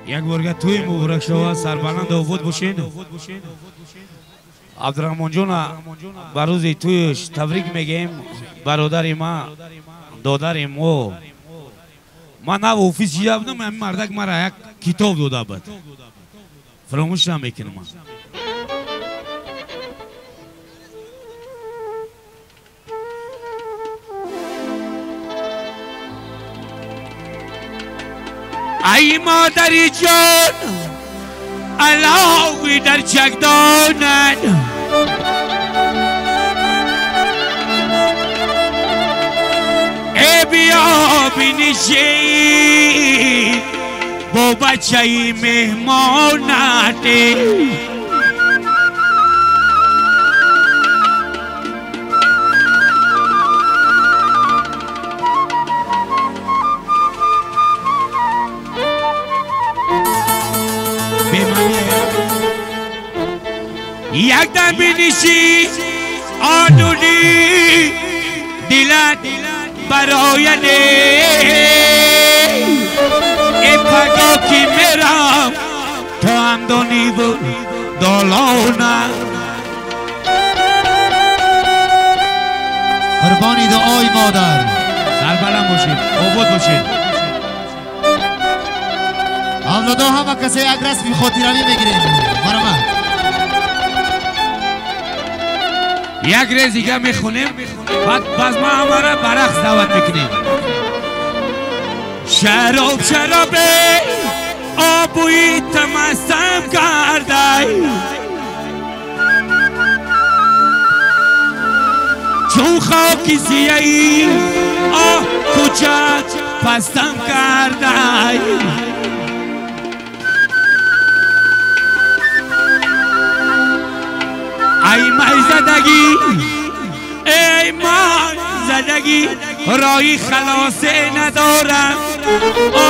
یک بارگه توی مبارک شود سربلند آباد باشین. عبدالرحمن جون بروز تویش تبریک میگیم. برادر ما دادر ما من او اوفیس جیده بودم این مردک مرا یک کتاب داده بود فراموش نمیکنم. ای مادری جان علاوی در چکدانن ای بیا بینشین با بچه مهمانت یک دم بینشی آنونی دیلت برای ای پگا کی میرم تو هم دانی و دالانه قربانی دعای مادر سربلند باشید آباد باشید. اولادا همه کسی یک رسمی خاطرمی بگیریم مرمه یک ریز دیگه میخونیم بعد باز ما همه برقص دعوت میکنیم. شراب شرابه آبوی تمستم کرده چون خاکی سیایی آه کوچک پستم کرده ای مای زدگی ای مای زدگی رای خلاصه ندارم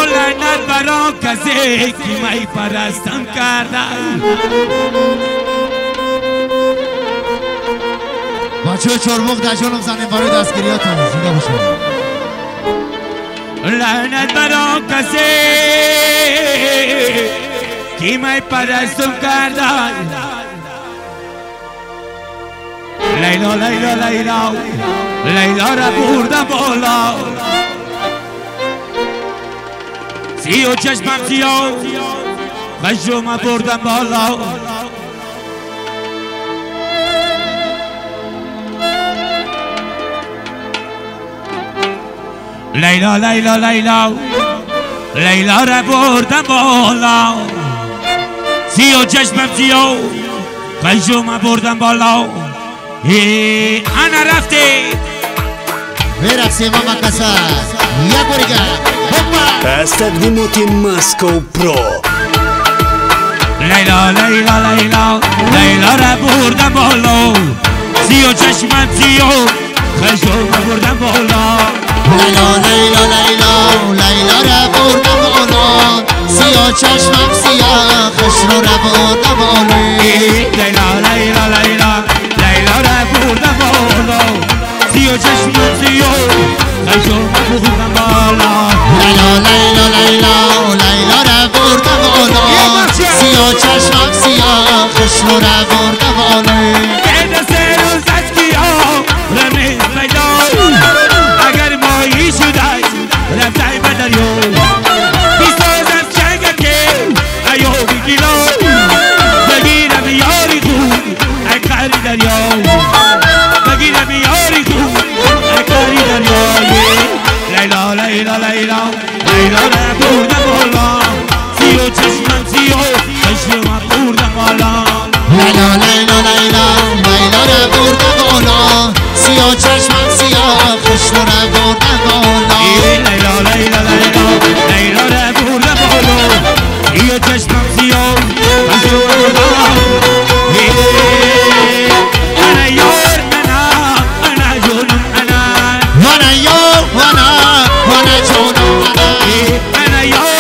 لعنت برا کسی که می پرستم کرده. بچه چربوک در جانم زنیم برای دستگیریات زیده باشه. لعنت برا کسی که می پرستم کرده. لیلا لیلا لیلا لیلا را بردم بالا سیاه چشمم سیاه خشم بردم بالا لیلا لیلا لیلا لیلا را بردم بالا سیاه چشمم سیاه خشم بردم بالا انا رفته برقصیم اما کسا یک بارگه از تقدیم تیم ماسکو پرو. لیلا لیلا لیلا لیلا را بردم بالا سیاه چشمم سیاه خشم بردم بالا لیلا لیلا لیلا لیلا را بردم بالا سیاه چشمم سیاه خشم را بردم بالا لیلا لیلا لیلا لیلا را بردم بالا سیاه چشمم سیاه خشم بردم بالا لیلا لیلا لیلا لیلا را بردم بالا سیاه چشمم سیاه خشم را بردم بالا دست روز از کیا رمیز پیدا اگر مایی شده رفتای به دریا بیسازم چنگه که ایو بگیلا بگیرم یاری خوب ای کاری دریا بگیرم یاری خوب ای کاری دریا لیلا لیلا لیلا لیلا را بردم بالا سیاه چشمم سیاه خشم بردم بالا لیلا لیلا لیلا لیلا را بردم بالا سیاه چشمم سیاه خشم را بردم بالا لیلا لیلا لیلا لیلا را بردم بالا سیاه چشمم سیاه خشم بردم انا یار انا جونم انا وانا یار وانا جونم انا یار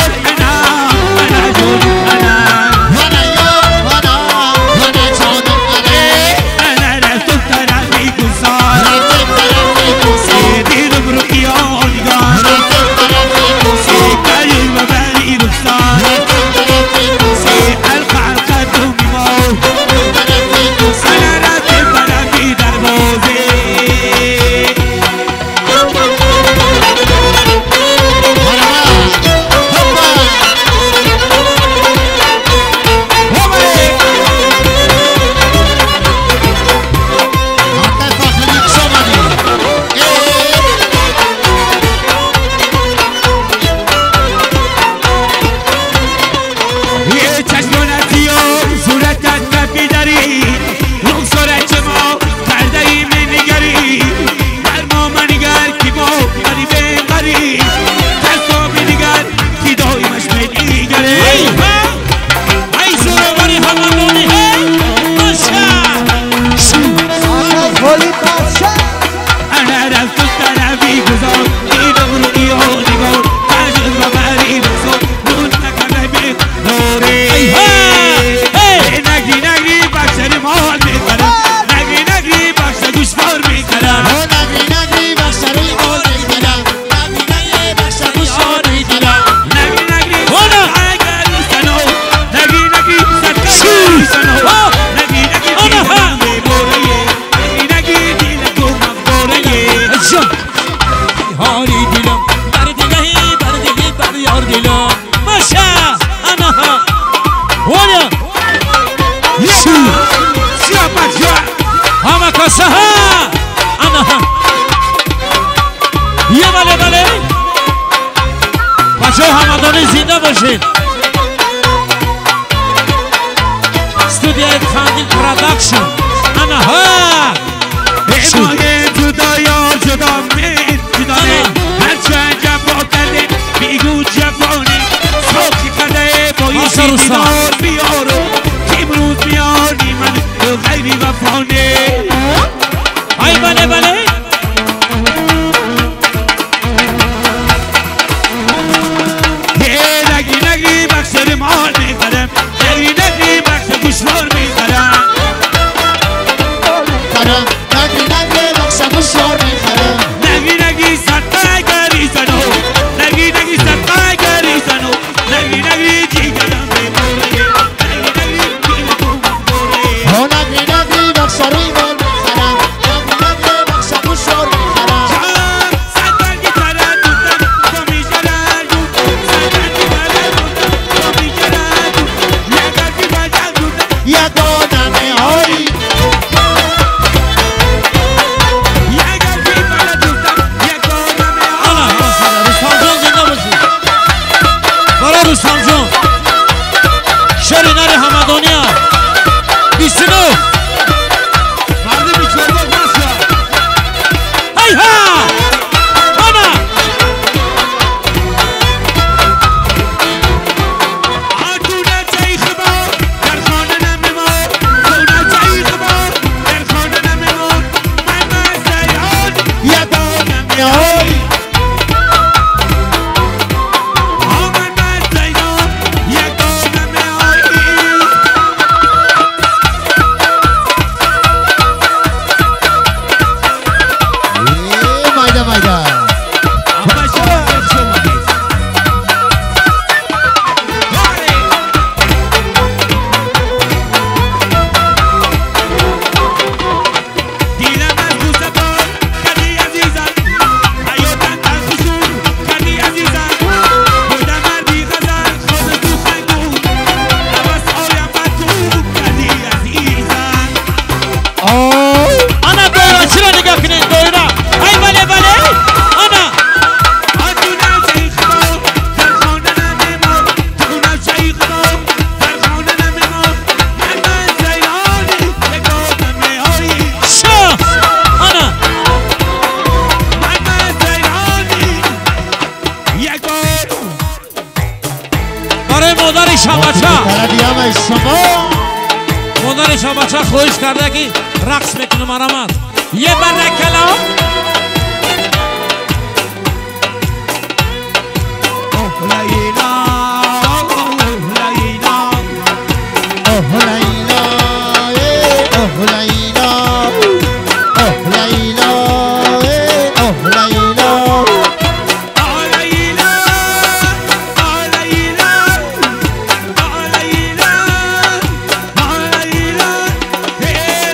جان ماشا انا ها ولی سیاه جان همه کسه ها انا ها یه بله بله بچه همدانی زنده باشید استودیوی خندید پروداکشن انا ها امای جدا یا جدا مید جدانه هرچند جفا کرده بیگو جفانه ساکی کرده با ایشی دیدار بیارو که امروز بیانی من غیری وفانه ای بله بله نگی نگی بخش مال میخرم نگی نگی بخش گوشوار میخرم نگی نگی بخش گوشوار میخرم نگی نگی سرقه گری زنو نگی نگی سرقه گری زنو نگی نگی جیگرم بمونه نگی نگی جیگرم بمونه نگی نگی بخش ریمال میخرم نگی نگی بخش گوشوار میخرم سرقه تره دوتم تو میشرم سرقه تره دوتم تو میشرم لگرگی بجم دوتم یگانمه هایی لگرگی بجم دوتم یگانمه انا ها رستم جان زنده باشید برای رستم جان شعر نر همدانی ها 29 مرد بیچارگاه باشد هی ها انا آتونه چیخ با در خانه نمیمون آتونه چیخ با در خانه نمیمون من زیاد یگانمه هایی من زیاد یگانمه هایی مایده مایده انا دایره چرا نگاه کنید دایره ای بله بله انا شا انا برای مادر شبچه تردیام شما مادر شبچه خواهش کرده که رقص میکنه مرامت یه بره کلا اوه لیلا اوه لیلا اوه لیلا اوه لیلا Hey,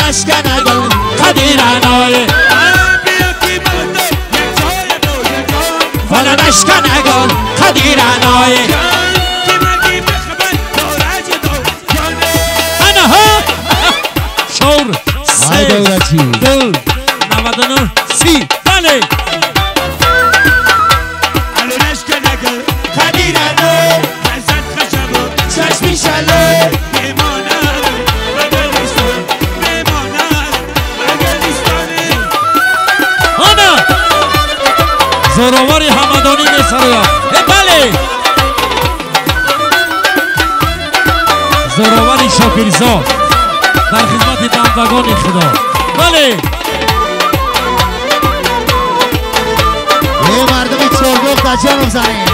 نشکن گل قدیرانای ولا نشکن گل قدیرانای انا ها شور های دولتی دل 99 سی بله زورواری حمدانی میسریا بله زورواری شاکرزاد در خدمت بندگان خدا بله یه مردمی چرگوخ در جا بزنیم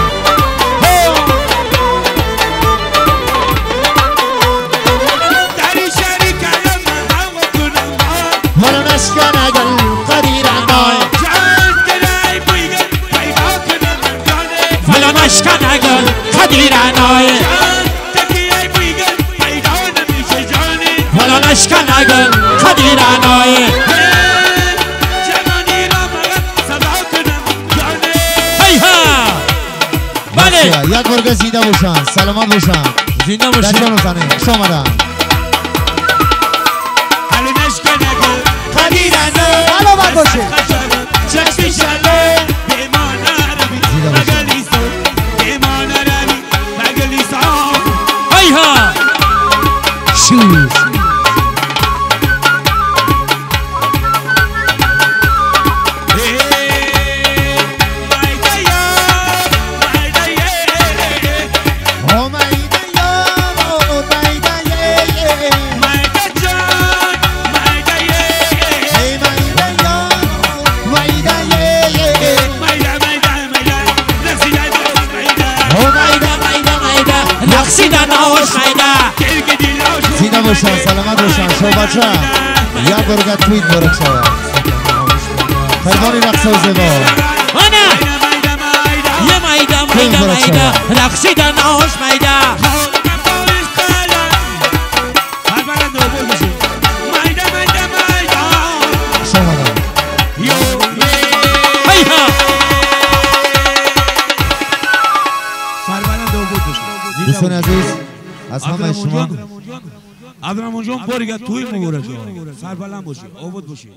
ولا نشکن اگل قدیرانای ولا نشکن اگل قدیرانای ولا نشکن اگل قدیرانای هیها بله یک برگه زیده باشن سلامت باشن زنده باشی در جا بزنیم خوش آمدن سلامت باشی هیها شوز زیده باشن سلامت باشن شو بچه یک برگه تویت برک شود فرمانی رقص و زیبا انا یه مایده رقصیدن آش مایده شمدن هیها دوستان عزیز از همه شما ادرامون جان بارگاه توی مبارک سربلند باشی آباد باشی